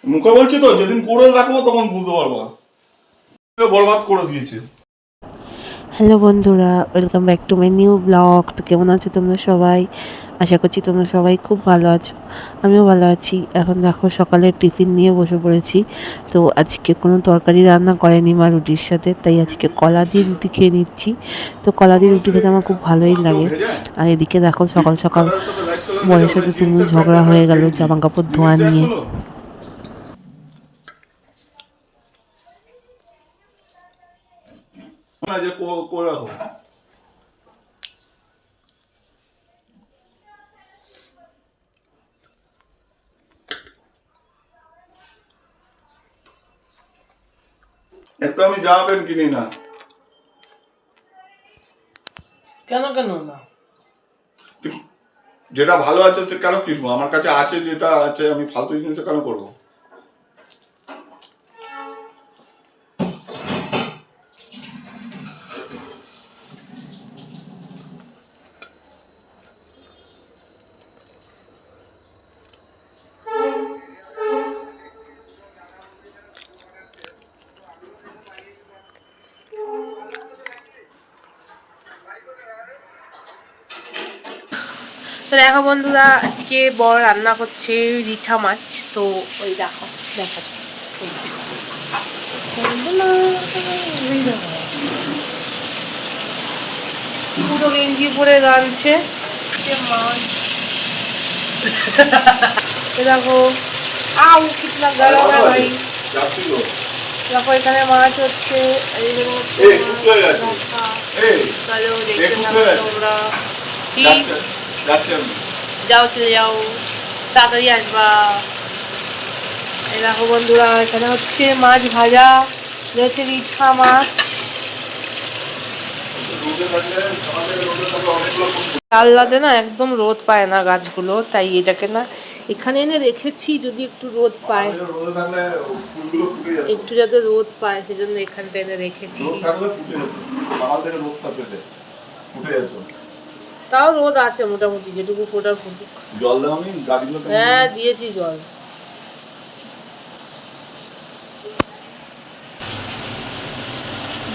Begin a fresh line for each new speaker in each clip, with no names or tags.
মুখে বলছি তো, যেদিন করে রাখবো তখন বুঝতে পারবা বরবাদ করে দিয়েছে।
হ্যালো বন্ধুরা, welcome back to my new blog. তো কেমন আছো তোমরা সবাই? আশা করছি তোমরা সবাই খুব ভালো আছো, আমিও ভালো আছি। এখন দেখো সকালের টিফিন নিয়ে বসে পড়েছি। তো আজকে কোনো তরকারি রান্না করেনি মা রুটির সাথে, তাই আজকে কলা দিয়ে রুটি খেয়ে নিচ্ছি। তো কলা দিয়ে রুটি খেতে আমার খুব ভালোই লাগে। আর এদিকে দেখো সকাল সকাল বরের সাথে তুমুল ঝগড়া হয়ে গেল জামা কাপড় ধোয়া নিয়ে।
করে রাখো। একটা আমি জামা প্যান্ট কিনি না।
কেন কেন না?
যেটা ভালো আছে সে কেন কিনবো? আমার কাছে আছে, যেটা আছে আমি ফালতু জিনিস কেন করবো?
তো দেখো বন্ধুরা, আজকে বর রান্না করছে রিঠা মাছ। তো ওই দেখো দেখাচ্ছি, পুরো গেঞ্জি পরে রাঁধছে মাছ। দেখো আউ কিতনা গরম है भाई। দেখো এখানে মাছ হচ্ছে, চলো দেখতে থাকো তোমরা। কি যাও, চলে যাও, তাড়াতাড়ি আসবা। এই দেখো বন্ধুরা, এখানে হচ্ছে মাছ ভাজা, হচ্ছে রিঠা মাছ। জানলাতে না একদম রোদ পায় না গাছগুলো, তাই এটাকে না এখানে এনে রেখেছি, যদি একটু রোদ পায়, একটু যাতে রোদ পায় সেজন্য এখানটা এনে রেখেছি। তাও রোদ আছে মোটামুটি, যেটুকু ফোটার ফুটুক।
জল দাওনি গাছগুলো?
হ্যাঁ দিয়েছি জল।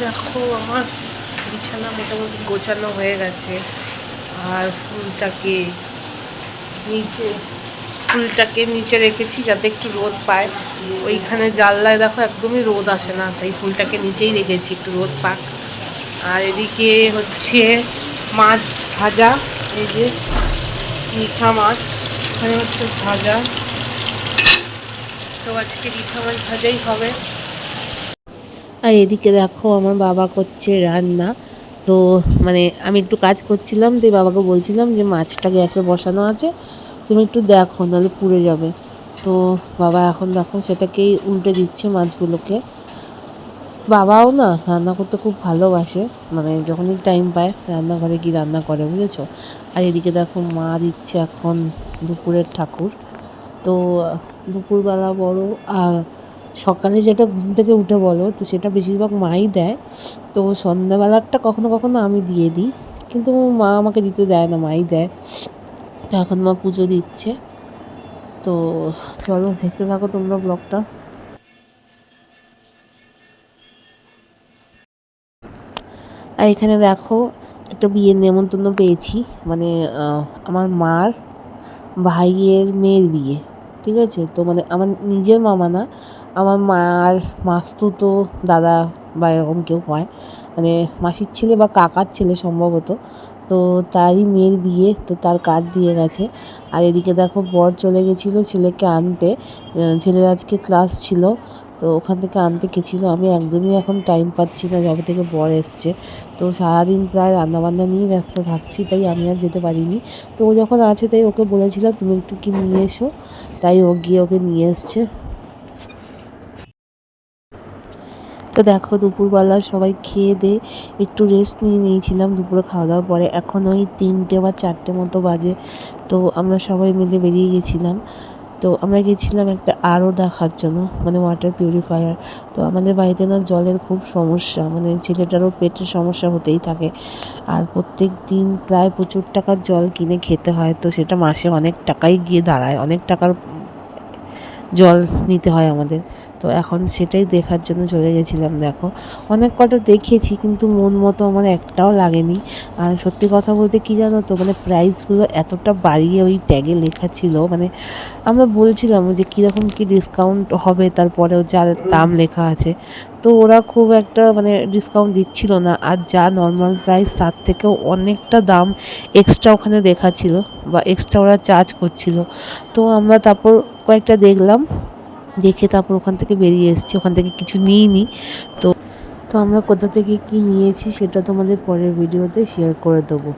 দেখো আমার বিছানা মোটামুটি গোছানো হয়ে গেছে। আর ফুলটাকে নিচে রেখেছি যাতে একটু রোদ পায়। ওইখানে জানলায় দেখো একদমই রোদ আসে না, তাই ফুলটাকে নিচেই রেখেছি একটু রোদ পাক। আর এদিকে হচ্ছে মাছ ভাজা, এই যে রিঠা মাছ এখানে হচ্ছে ভাজা। তো আজকে রিঠা মাছ ভাজাই হবে। আর এদিকে দেখো আমার বাবা করছে রান্না। তো মানে আমি একটু কাজ করছিলাম, তো বাবাকে বলছিলাম যে মাছটা গ্যাসে বসানো আছে, তুমি একটু দেখো নাহলে পুড়ে যাবে। তো বাবা এখন দেখো সেটাকেই উল্টে দিচ্ছে মাছগুলোকে। বাবাও না রান্না করতে খুব ভালোবাসে, মানে যখনই টাইম পায় রান্নাঘরে গিয়ে রান্না করে, বুঝেছো। আর এদিকে দেখো মা দিচ্ছে এখন দুপুরের ঠাকুর। তো দুপুরবেলা বড়ো আর সকালে যেটা ঘুম থেকে উঠে বলো, তো সেটা বেশিরভাগ মাই দেয়। তো সন্ধ্যাবেলারটা কখনো কখনো আমি দিয়ে দিই, কিন্তু মা আমাকে দিতে দেয় না, মাই দেয়। তো এখন মা পুজো দিচ্ছে। তো চলো দেখতে থাকো তোমরা ব্লগটা। আর এখানে দেখো একটা বিয়ের নেমন্তন্ন পেয়েছি, মানে আমার মার ভাইয়ের মেয়ের বিয়ে, ঠিক আছে। তো মানে আমার নিজের মামা না, আমার মার মাস্তুতো দাদা বা এরকম কেউ হয়, মানে মাসির ছেলে বা কাকার ছেলে সম্ভবত। তো তারই মেয়ের বিয়ে, তো তার কার্ড দিয়ে গেছে। আর এদিকে দেখো বর চলে গেছিলো ছেলেকে আনতে, ছেলের আজকে ক্লাস ছিল, তো ওখান থেকে আনতে গেছিলো। আমি একদমই এখন টাইম পাচ্ছি না যবে থেকে বর এসছে। তো সারাদিন প্রায় রান্নাবান্না নিয়েই ব্যস্ত থাকছি, তাই আমি আর যেতে পারিনি। তো ও যখন আছে তাই ওকে বলেছিলাম তুমি একটু কি নিয়ে এসো, তাই ও গিয়ে ওকে নিয়ে এসছে। তো দেখো দুপুরবেলা সবাই খেয়ে দিয়ে একটু রেস্ট নিয়ে নিয়েছিলাম দুপুরে খাওয়া দাওয়ার পরে। এখন ওই 3টে বা 4টে মতো বাজে। তো আমরা সবাই মিলে বেরিয়ে গেছিলাম। তো আমরা গেছিলাম একটা আরও দেখার জন্য, মানে ওয়াটার পিউরিফায়ার। তো আমাদের বাড়িতে না জলের খুব সমস্যা, মানে ছেলেটারও পেটের সমস্যা হতেই থাকে। আর প্রত্যেক দিন প্রায় প্রচুর টাকার জল কিনে খেতে হয়, তো সেটা মাসে অনেক টাকাই গিয়ে দাঁড়ায়, অনেক টাকার জল নিতে হয় আমাদের। তো এখন সেটাই দেখার জন্য চলে গেছিলাম। দেখো অনেক কটা দেখেছি কিন্তু মন মতো আমার একটাও লাগেনি। আর সত্যি কথা বলতে কী জানো তো, মানে প্রাইসগুলো এতটা বাড়িয়ে ওই ট্যাগে লেখা ছিল, মানে আমরা বলছিলাম যে কীরকম কী ডিসকাউন্ট হবে, তারপরেও যা দাম লেখা আছে, তো ওরা খুব একটা মানে ডিসকাউন্ট দিচ্ছিল না। আর যা নর্মাল প্রাইস তার থেকেও অনেকটা দাম এক্সট্রা ওখানে লেখা ছিল বা এক্সট্রা ওরা চার্জ করছিল। তো আমরা তারপর কয়েকটা দেখলাম, দেখে তারপর ওখান থেকে বেরিয়ে এসেছি, ওখান থেকে কিছু নিইনি। তো তো আমরা কোথা থেকে কী নিয়েছি সেটা তোমাদের পরের ভিডিওতে শেয়ার করে দেবো।